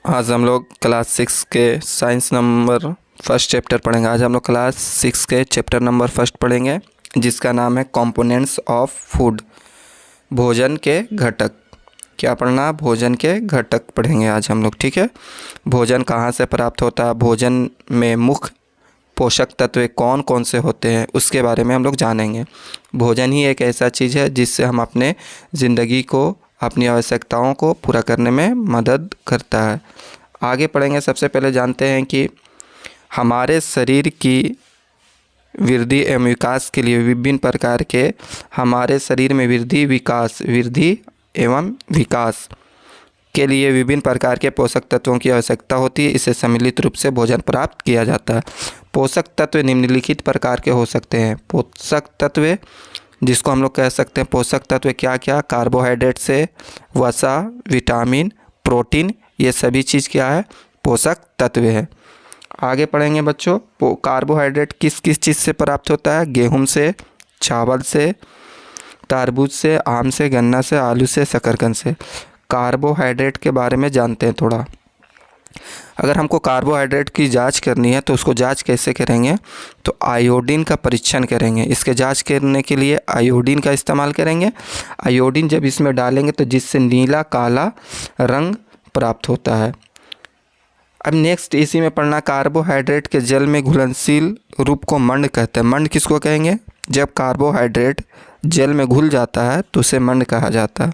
आज हम लोग क्लास 6 के साइंस नंबर फर्स्ट चैप्टर पढ़ेंगे। आज हम लोग क्लास 6 के चैप्टर नंबर फर्स्ट पढ़ेंगे, जिसका नाम है कंपोनेंट्स ऑफ फूड, भोजन के घटक। क्या पढ़ना? भोजन के घटक पढ़ेंगे आज हम लोग, ठीक है। भोजन कहाँ से प्राप्त होता है, भोजन में मुख्य पोषक तत्व कौन कौन से होते हैं, उसके बारे में हम लोग जानेंगे। भोजन ही एक ऐसा चीज़ है जिससे हम अपने ज़िंदगी को, अपनी आवश्यकताओं को पूरा करने में मदद करता है। आगे पढ़ेंगे। सबसे पहले जानते हैं कि हमारे शरीर की वृद्धि एवं विकास के लिए विभिन्न प्रकार के, हमारे शरीर में वृद्धि एवं विकास के लिए विभिन्न प्रकार के पोषक तत्वों की आवश्यकता होती है। इसे सम्मिलित रूप से भोजन प्राप्त किया जाता है। पोषक तत्व निम्नलिखित प्रकार के हो सकते हैं। पोषक तत्व जिसको हम लोग कह सकते हैं पोषक तत्व क्या क्या? कार्बोहाइड्रेट से वसा, विटामिन, प्रोटीन, ये सभी चीज़ क्या है? पोषक तत्व है। आगे पढ़ेंगे बच्चों। कार्बोहाइड्रेट किस किस चीज़ से प्राप्त होता है? गेहूं से, चावल से, तरबूज से, आम से, गन्ना से, आलू से, शकरकंद से। कार्बोहाइड्रेट के बारे में जानते हैं थोड़ा। अगर हमको कार्बोहाइड्रेट की जांच करनी है तो उसको जांच कैसे करेंगे? तो आयोडीन का परीक्षण करेंगे। इसके जांच करने के लिए आयोडीन का इस्तेमाल करेंगे। आयोडीन जब इसमें डालेंगे तो जिससे नीला काला रंग प्राप्त होता है। अब नेक्स्ट इसी में पढ़ना, कार्बोहाइड्रेट के जल में घुलनशील रूप को मंड कहते हैं। मंड किसको कहेंगे? जब कार्बोहाइड्रेट जल में घुल जाता है तो उसे मंड कहा जाता है।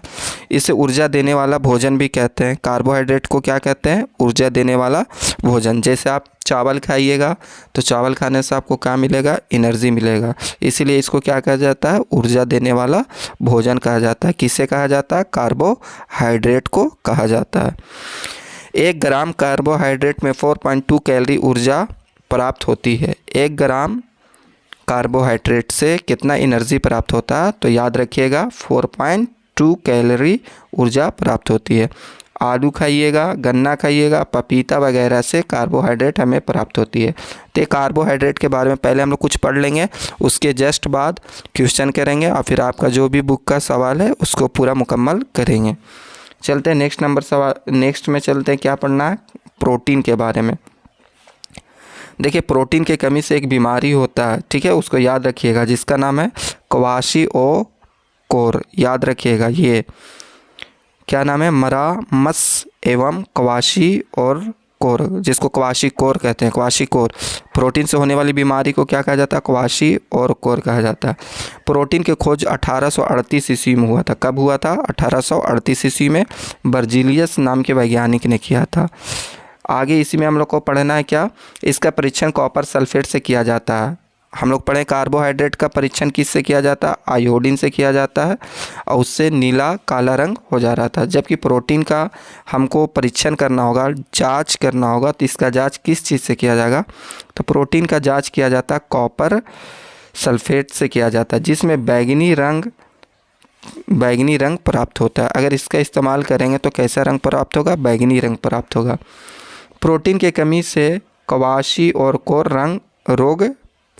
इसे ऊर्जा देने वाला भोजन भी कहते हैं। कार्बोहाइड्रेट को क्या कहते हैं? ऊर्जा देने वाला भोजन। जैसे आप चावल खाइएगा तो चावल खाने से आपको क्या मिलेगा? एनर्जी मिलेगा। इसीलिए इसको क्या कहा जाता है? ऊर्जा देने वाला भोजन कहा जाता है। किसे कहा जाता है? कार्बोहाइड्रेट को कहा जाता है। 1 ग्राम कार्बोहाइड्रेट में 4.2 कैलोरी ऊर्जा प्राप्त होती है। 1 ग्राम कार्बोहाइड्रेट से कितना एनर्जी प्राप्त होता है? तो याद रखिएगा 4.2 कैलोरी ऊर्जा प्राप्त होती है। आलू खाइएगा, गन्ना खाइएगा, पपीता वगैरह से कार्बोहाइड्रेट हमें प्राप्त होती है। तो कार्बोहाइड्रेट के बारे में पहले हम लोग कुछ पढ़ लेंगे, उसके जस्ट बाद क्वेश्चन करेंगे और फिर आपका जो भी बुक का सवाल है उसको पूरा मुकम्मल करेंगे। चलते हैं नेक्स्ट में चलते हैं। क्या पढ़ना है? प्रोटीन के बारे में। देखिए, प्रोटीन की कमी से एक बीमारी होता है, ठीक है, उसको याद रखिएगा, जिसका नाम है क्वाशिओकोर। याद रखिएगा, ये क्या नाम है? मरामस एवं क्वाशिओकोर, जिसको क्वाशिकोर कहते हैं। क्वाशिकोर प्रोटीन से होने वाली बीमारी को क्या कहा जाता है? क्वाशिओकोर कहा जाता है। प्रोटीन की खोज 1838 ईस्वी में हुआ था। कब हुआ था? 1838 ईस्वी में बर्जीलियस नाम के वैज्ञानिक ने किया था। आगे इसी में हम लोग को पढ़ना है क्या? इसका परीक्षण कॉपर सल्फेट से किया जाता है। हम लोग पढ़ें कार्बोहाइड्रेट का परीक्षण किससे किया जाता है? आयोडीन से किया जाता है और उससे नीला काला रंग हो जा रहा था। जबकि प्रोटीन का हमको परीक्षण करना होगा, जांच करना होगा, तो इसका जांच किस चीज़ से किया जाएगा? तो प्रोटीन का जांच किया जाता है कॉपर सल्फेट से किया जाता है, जिसमें बैगनी रंग प्राप्त होता है। अगर इसका इस्तेमाल करेंगे तो कैसा रंग प्राप्त होगा? बैगनी रंग प्राप्त होगा। प्रोटीन की कमी से क्वाशिओकोर रोग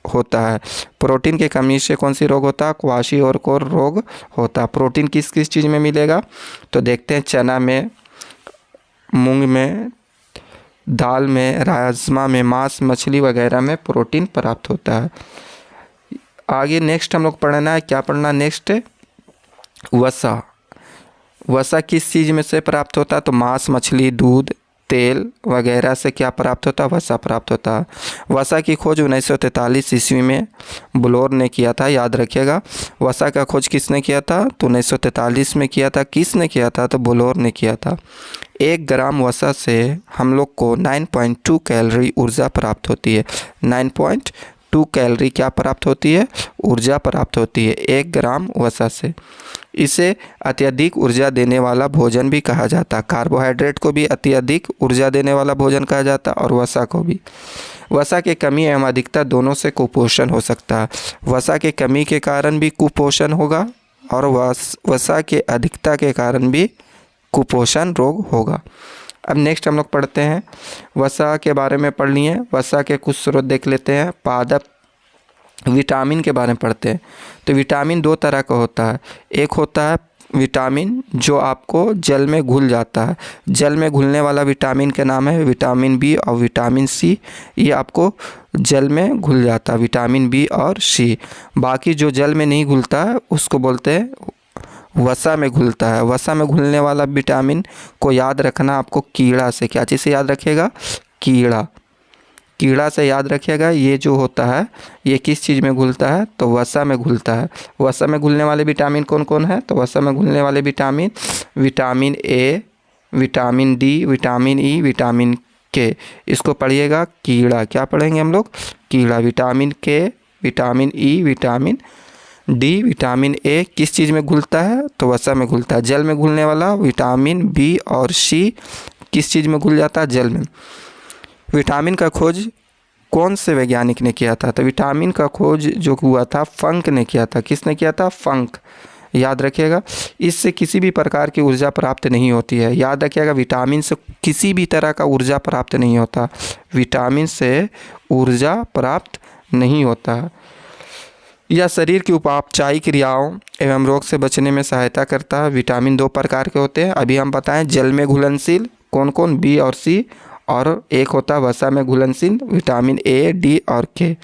होता है। प्रोटीन की कमी से कौन सी रोग होता है? क्वाशिओकोर रोग होता है। प्रोटीन किस किस चीज़ में मिलेगा? तो देखते हैं, चना में, मूंग में, दाल में, राजमा में, मांस, मछली वगैरह में प्रोटीन प्राप्त होता है। आगे नेक्स्ट हम लोग पढ़ना है। क्या पढ़ना नेक्स्ट? वसा। वसा किस चीज़ में से प्राप्त होता है? तो मांस, मछली, दूध, तेल वगैरह से क्या प्राप्त होता है? वसा प्राप्त होता है। वसा की खोज 1943 ईस्वी में ब्लोर ने किया था। याद रखिएगा, वसा का खोज किसने किया था? तो 1943 में किया था। किसने किया था? तो ब्लोर ने किया था। 1 ग्राम वसा से हम लोग को 9.2 कैलोरी ऊर्जा प्राप्त होती है। 9.2 कैलोरी क्या प्राप्त होती है? ऊर्जा प्राप्त होती है 1 ग्राम वसा से। इसे अत्यधिक ऊर्जा देने वाला भोजन भी कहा जाता है। कार्बोहाइड्रेट को भी अत्यधिक ऊर्जा देने वाला भोजन कहा जाता है और वसा को भी। वसा की कमी एवं अधिकता दोनों से कुपोषण हो सकता है। वसा की कमी के कारण भी कुपोषण होगा और वसा के अधिकता के कारण भी कुपोषण रोग होगा। अब नेक्स्ट हम लोग पढ़ते हैं, वसा के बारे में पढ़ लिए। वसा के कुछ स्रोत देख लेते हैं। पादप विटामिन के बारे में पढ़ते हैं। तो विटामिन 2 तरह का होता है। एक होता है विटामिन जो आपको जल में घुल जाता है। जल में घुलने वाला विटामिन का नाम है विटामिन बी और विटामिन सी। ये आपको जल में घुल जाता है, विटामिन बी और सी। बाकी जो जल में नहीं घुलता है उसको बोलते हैं वसा में घुलता है। वसा में घुलने वाला विटामिन को याद रखना आपको कीड़ा से। क्या चीज़ से याद रखिएगा? कीड़ा। कीड़ा से याद रखिएगा। ये जो होता है ये किस चीज़ में घुलता है? तो वसा में घुलता है। वसा में घुलने वाले विटामिन कौन कौन है? तो वसा में घुलने वाले vitamin vitamin A, vitamin D, vitamin E, vitamin के। इसको पढ़िएगा कीड़ा। क्या पढ़ेंगे हम लोग? कीड़ा। विटामिन के, vitamin E, vitamin D, vitamin A किस चीज़ में घुलता है? तो वसा में घुलता है। जल में घुलने वाला विटामिन बी और सी किस चीज़ में घुल जाता है? जल में। विटामिन का खोज कौन से वैज्ञानिक ने किया था? तो विटामिन का खोज जो हुआ था फंक ने किया था। किसने किया था? फंक। याद रखिएगा। इससे किसी भी प्रकार की ऊर्जा प्राप्त नहीं होती है। याद रखिएगा, विटामिन से किसी भी तरह का ऊर्जा प्राप्त नहीं होता। विटामिन से ऊर्जा प्राप्त नहीं होता। यह शरीर की उपापचयी क्रियाओं एवं रोग से बचने में सहायता करता है। विटामिन 2 प्रकार के होते हैं। अभी हम बताएं जल में घुलनशील कौन कौन? बी और सी। और एक होता है वसा में घुलनशील विटामिन ए, डी और के।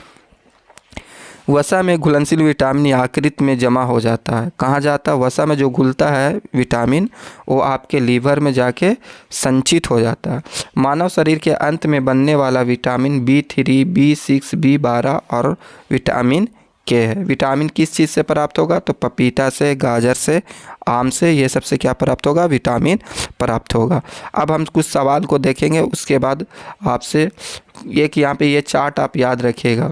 वसा में घुलनशील विटामिन यकृत में जमा हो जाता है। कहाँ जाता है? वसा में जो घुलता है विटामिन वो आपके लीवर में जाके संचित हो जाता है। मानव शरीर के अंत में बनने वाला विटामिन B3, B6, B12 और विटामिन के है। विटामिन किस चीज़ से प्राप्त होगा? तो पपीता से, गाजर से, आम से, ये सबसे क्या प्राप्त होगा? विटामिन प्राप्त होगा। अब हम कुछ सवाल को देखेंगे, उसके बाद आपसे एक यहाँ पे ये चार्ट आप याद रखिएगा।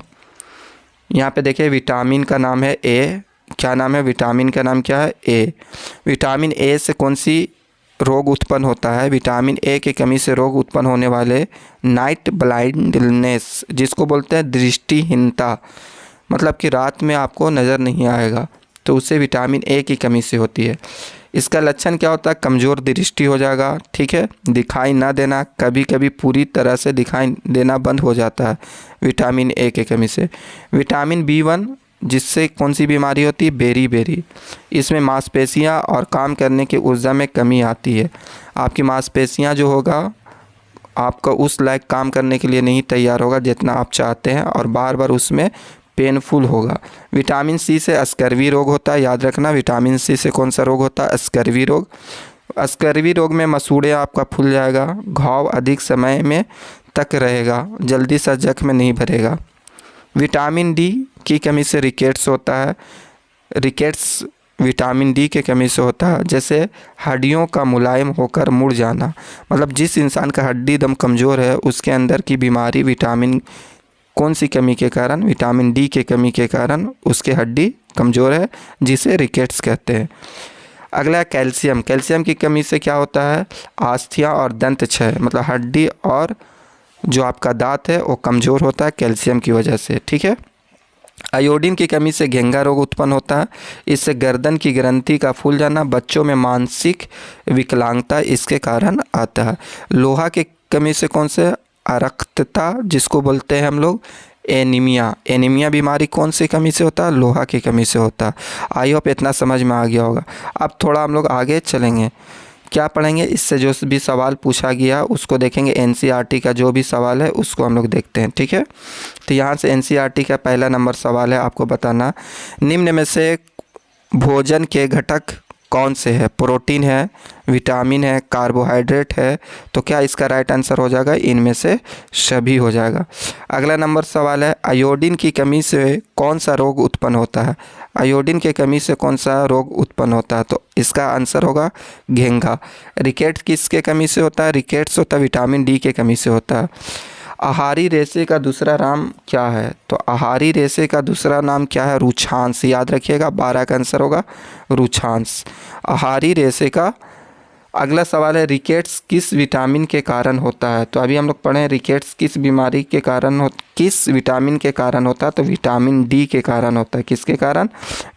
यहाँ पे देखिए विटामिन का नाम है ए। क्या नाम है? विटामिन का नाम क्या है? ए। विटामिन ए से कौन सी रोग उत्पन्न होता है? विटामिन ए की कमी से रोग उत्पन्न होने वाले नाइट ब्लाइंडनेस, जिसको बोलते हैं दृष्टिहीनता, मतलब कि रात में आपको नज़र नहीं आएगा, तो उससे विटामिन ए की कमी से होती है। इसका लक्षण क्या होता है? कमज़ोर दृष्टि हो जाएगा, ठीक है, दिखाई ना देना, कभी कभी पूरी तरह से दिखाई देना बंद हो जाता है विटामिन ए की कमी से। विटामिन B1 जिससे कौन सी बीमारी होती है? बेरी। इसमें मांसपेशियां और काम करने की ऊर्जा में कमी आती है। आपकी मांसपेशियां जो होगा आपका उस लायक काम करने के लिए नहीं तैयार होगा जितना आप चाहते हैं, और बार बार उसमें पेनफुल होगा। विटामिन सी से स्कर्वी रोग होता है। याद रखना, विटामिन सी से कौन सा रोग होता है? स्कर्वी रोग। स्कर्वी रोग में मसूड़े आपका फूल जाएगा, घाव अधिक समय में तक रहेगा, जल्दी से जख्म नहीं भरेगा। विटामिन डी की कमी से रिकेट्स होता है। रिकेट्स विटामिन डी के कमी से होता है, जैसे हड्डियों का मुलायम होकर मुड़ जाना। मतलब जिस इंसान का हड्डी दम कमज़ोर है उसके अंदर की बीमारी विटामिन कौन सी कमी के कारण? विटामिन डी के कमी के कारण उसके हड्डी कमज़ोर है, जिसे रिकेट्स कहते हैं। अगला कैल्शियम। कैल्शियम की कमी से क्या होता है? आस्थिया और दंत क्षय, मतलब हड्डी और जो आपका दांत है वो कमज़ोर होता है कैल्शियम की वजह से, ठीक है। आयोडीन की कमी से घेंगा रोग उत्पन्न होता है। इससे गर्दन की ग्रंथि का फूल जाना, बच्चों में मानसिक विकलांगता इसके कारण आता है। लोहा की कमी से कौन से? अरक्तता, जिसको बोलते हैं हम लोग एनीमिया। एनीमिया बीमारी कौन सी कमी से होता है? लोहा की कमी से होता है। आई होप इतना समझ में आ गया होगा। अब थोड़ा हम लोग आगे चलेंगे, क्या पढ़ेंगे? इससे जो भी सवाल पूछा गया उसको देखेंगे। एनसीईआरटी का जो भी सवाल है उसको हम लोग देखते हैं, ठीक है। तो यहाँ से एनसीईआरटी का पहला नंबर सवाल है, आपको बताना निम्न में से भोजन के घटक कौन से है? प्रोटीन है, विटामिन है, कार्बोहाइड्रेट है। तो क्या इसका राइट आंसर हो जाएगा? इनमें से सभी हो जाएगा। अगला नंबर सवाल है आयोडीन की कमी से कौन सा रोग उत्पन्न होता है? आयोडीन की कमी से कौन सा रोग उत्पन्न होता है? तो इसका आंसर होगा घेंघा। रिकेट्स किसके कमी से होता है? रिकेट्स होता है विटामिन डी के कमी से होता है। आहारी रेशे का दूसरा नाम क्या है? तो आहारी रेशे का दूसरा नाम क्या है? रुक्षांश। याद रखिएगा, 12 का आंसर होगा रुक्षांश। आहारी रेशे का अगला सवाल है रिकेट्स किस विटामिन के कारण होता है? तो अभी हम लोग पढ़े रिकेट्स किस बीमारी के कारण किस विटामिन के कारण होता है? तो विटामिन डी के कारण होता है। किसके कारण?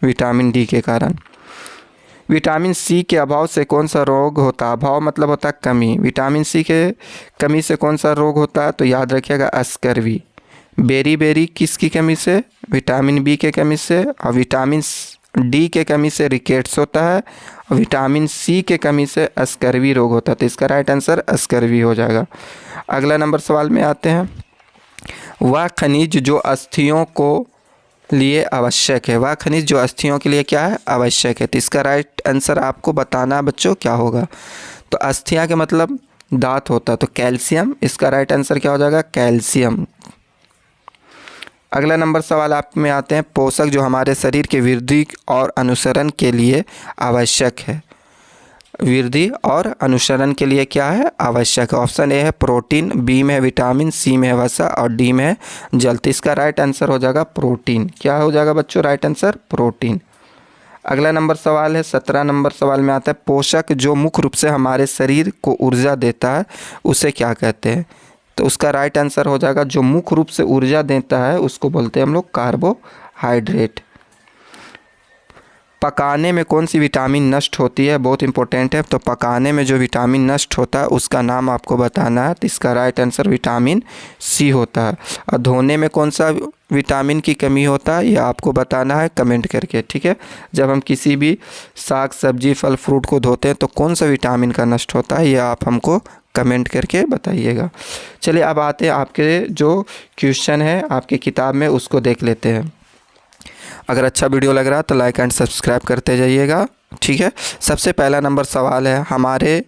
विटामिन डी के कारण। विटामिन सी के अभाव से कौन सा रोग होता है? अभाव मतलब होता है कमी। विटामिन सी के कमी से कौन सा रोग होता है? तो याद रखिएगा स्कर्वी। बेरी किसकी कमी से? विटामिन बी के कमी से। और विटामिन डी के कमी से रिकेट्स होता है, और विटामिन सी के कमी से स्कर्वी रोग होता है। तो इसका राइट आंसर स्कर्वी हो जाएगा। अगला नंबर सवाल में आते हैं, वह खनिज जो अस्थियों को लिए आवश्यक है, वह खनिज जो अस्थियों के लिए क्या है, आवश्यक है। तो इसका राइट आंसर आपको बताना है बच्चों क्या होगा। तो अस्थियां के मतलब दांत होता है, तो कैल्शियम। इसका राइट आंसर क्या हो जाएगा, कैल्शियम। अगला नंबर सवाल आप में आते हैं, पोषक जो हमारे शरीर के वृद्धि और अनुसरण के लिए आवश्यक है, वृद्धि और अनुसरण के लिए क्या है, आवश्यक है। ऑप्शन ए है प्रोटीन, बी में है विटामिन, सी में है वसा और डी में है जल। तो इसका राइट आंसर हो जाएगा प्रोटीन। क्या हो जाएगा बच्चों, राइट आंसर प्रोटीन। अगला नंबर सवाल है 17 नंबर सवाल में आता है, पोषक जो मुख्य रूप से हमारे शरीर को ऊर्जा देता है उसे क्या कहते हैं। तो उसका राइट आंसर हो जाएगा, जो मुख्य रूप से ऊर्जा देता है उसको बोलते हैं हम लोग कार्बोहाइड्रेट। पकाने में कौन सी विटामिन नष्ट होती है, बहुत इंपॉर्टेंट है। तो पकाने में जो विटामिन नष्ट होता है उसका नाम आपको बताना है। तो इसका राइट आंसर विटामिन सी होता है। और धोने में कौन सा विटामिन की कमी होता है, यह आपको बताना है कमेंट करके, ठीक है। जब हम किसी भी साग सब्जी फल फ्रूट को धोते हैं तो कौन सा विटामिन का नष्ट होता है, यह आप हमको कमेंट करके बताइएगा। चलिए अब आते हैं आपके जो क्वेश्चन है आपकी किताब में, उसको देख लेते हैं। अगर अच्छा वीडियो लग रहा है तो लाइक एंड सब्सक्राइब करते जाइएगा, ठीक है। सबसे पहला नंबर सवाल है, हमारे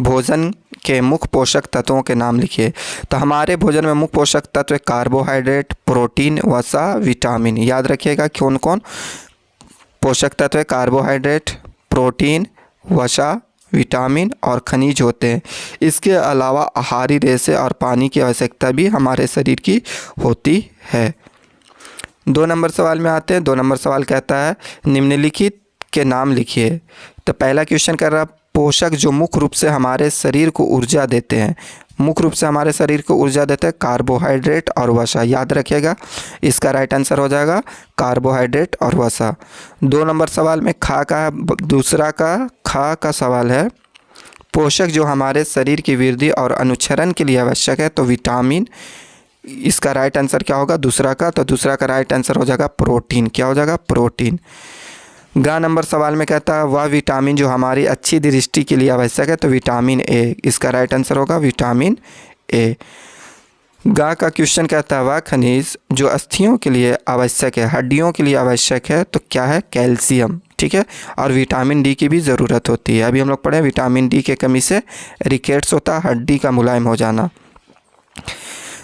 भोजन के मुख्य पोषक तत्वों के नाम लिखिए। तो हमारे भोजन में मुख्य पोषक तत्व कार्बोहाइड्रेट, प्रोटीन, वसा, विटामिन। याद रखिएगा कौन कौन पोषक तत्व है, कार्बोहाइड्रेट, प्रोटीन, वसा, विटामिन और खनिज होते हैं। इसके अलावा आहारी रेशे और पानी की आवश्यकता भी हमारे शरीर की होती है। 2 नंबर सवाल में आते हैं। 2 नंबर सवाल कहता है, निम्नलिखित के नाम लिखिए। तो पहला क्वेश्चन कर रहा, पोषक जो मुख्य रूप से हमारे शरीर को ऊर्जा देते हैं, मुख्य रूप से हमारे शरीर को ऊर्जा देते हैं कार्बोहाइड्रेट और वसा। याद रखिएगा इसका राइट आंसर हो जाएगा कार्बोहाइड्रेट और वसा। 2 नंबर सवाल में खा का दूसरा का खा का सवाल है, पोषक जो हमारे शरीर की वृद्धि और अनुक्षरण के लिए आवश्यक है, तो विटामिन। इसका राइट आंसर क्या होगा, दूसरा का। तो दूसरा का राइट आंसर हो जाएगा प्रोटीन। क्या हो जाएगा, प्रोटीन। गा नंबर सवाल में कहता है, वह विटामिन जो हमारी अच्छी दृष्टि के लिए आवश्यक है, तो विटामिन ए। इसका राइट आंसर होगा विटामिन ए। गा का क्वेश्चन कहता है, वह खनिज जो अस्थियों के लिए आवश्यक है, हड्डियों के लिए आवश्यक है, तो क्या है, कैल्शियम, ठीक है। और विटामिन डी की भी ज़रूरत होती है। अभी हम लोग पढ़े विटामिन डी के कमी से रिकेट्स होता है, हड्डी का मुलायम हो जाना।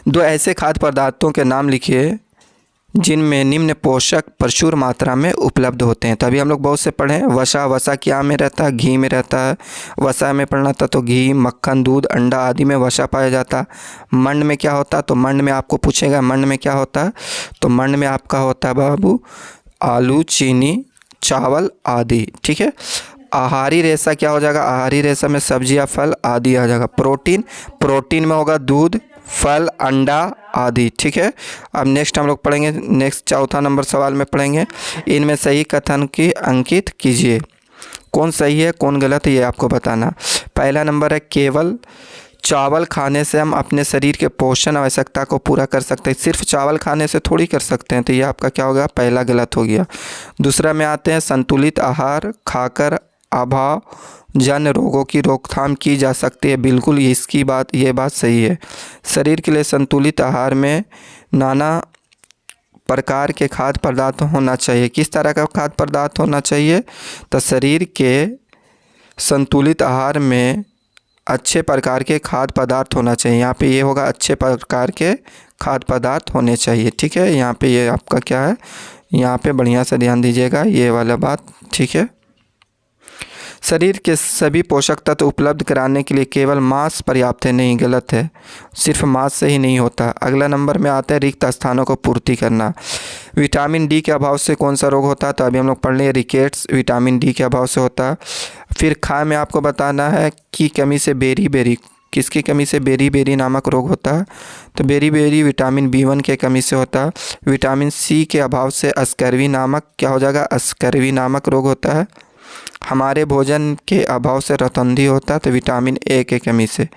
2 ऐसे खाद्य पदार्थों के नाम लिखिए जिनमें निम्न पोषक प्रचुर मात्रा में उपलब्ध होते हैं। तो अभी हम लोग बहुत से पढ़े हैं, वसा। वसा क्या में रहता है, घी में रहता है। वसा में पढ़ना था तो घी, मक्खन, दूध, अंडा आदि में वसा पाया जाता है। मंड में क्या होता है, तो मंड में आपको पूछेगा मंड में क्या होता है, तो मंड में आपका होता है बाबू आलू, चीनी, चावल आदि, ठीक है। आहारी रेशा क्या हो जाएगा, आहारी रेशा में सब्जियां, फल आदि आ जाएगा। प्रोटीन, प्रोटीन में होगा दूध, फल, अंडा आदि, ठीक है। अब नेक्स्ट हम लोग पढ़ेंगे, नेक्स्ट चौथा नंबर सवाल में पढ़ेंगे, इनमें सही कथन की अंकित कीजिए। कौन सही है कौन गलत है ये आपको बताना। पहला नंबर है, केवल चावल खाने से हम अपने शरीर के पोषण आवश्यकता को पूरा कर सकते हैं, सिर्फ चावल खाने से थोड़ी कर सकते हैं। तो ये आपका क्या हो गया, पहला गलत हो गया। दूसरा में आते हैं, संतुलित आहार खाकर अभाव जन रोगों की रोकथाम की जा सकती है। बिल्कुल ये बात सही है। शरीर के लिए संतुलित आहार में नाना प्रकार के खाद्य पदार्थ होना चाहिए। किस तरह का खाद्य पदार्थ होना चाहिए, तो शरीर के संतुलित आहार में अच्छे प्रकार के खाद्य पदार्थ होना चाहिए। यहाँ पे ये होगा अच्छे प्रकार के खाद्य पदार्थ होने चाहिए, ठीक है। यहाँ पे ये आपका क्या है, यहाँ पे बढ़िया से ध्यान दीजिएगा ये वाला बात, ठीक है। शरीर के सभी पोषक तत्व उपलब्ध कराने के लिए केवल मांस पर्याप्त है, नहीं, गलत है। सिर्फ मांस से ही नहीं होता। अगला नंबर में आता है, रिक्त स्थानों को पूर्ति करना। विटामिन डी के अभाव से कौन सा रोग होता है, तो अभी हम लोग पढ़ लें, रिकेट्स विटामिन डी के अभाव से होता है। फिर खा में आपको बताना है कि कमी से बेरी, किसकी कमी से बेरी नामक रोग होता है, तो बेरी विटामिन B1 के कमी से होता है। विटामिन सी के अभाव से स्कर्वी नामक क्या हो जाएगा, स्कर्वी नामक रोग होता है। हमारे भोजन के अभाव से रतौंधी होता है, तो विटामिन ए के कमी से।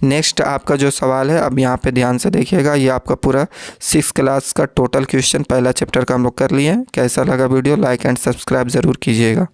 नेक्स्ट आपका जो सवाल है, अब यहाँ पे ध्यान से देखिएगा, ये आपका पूरा 6 क्लास का टोटल क्वेश्चन पहला चैप्टर का हम लोग कर लिए हैं। कैसा लगा वीडियो, लाइक एंड सब्सक्राइब ज़रूर कीजिएगा।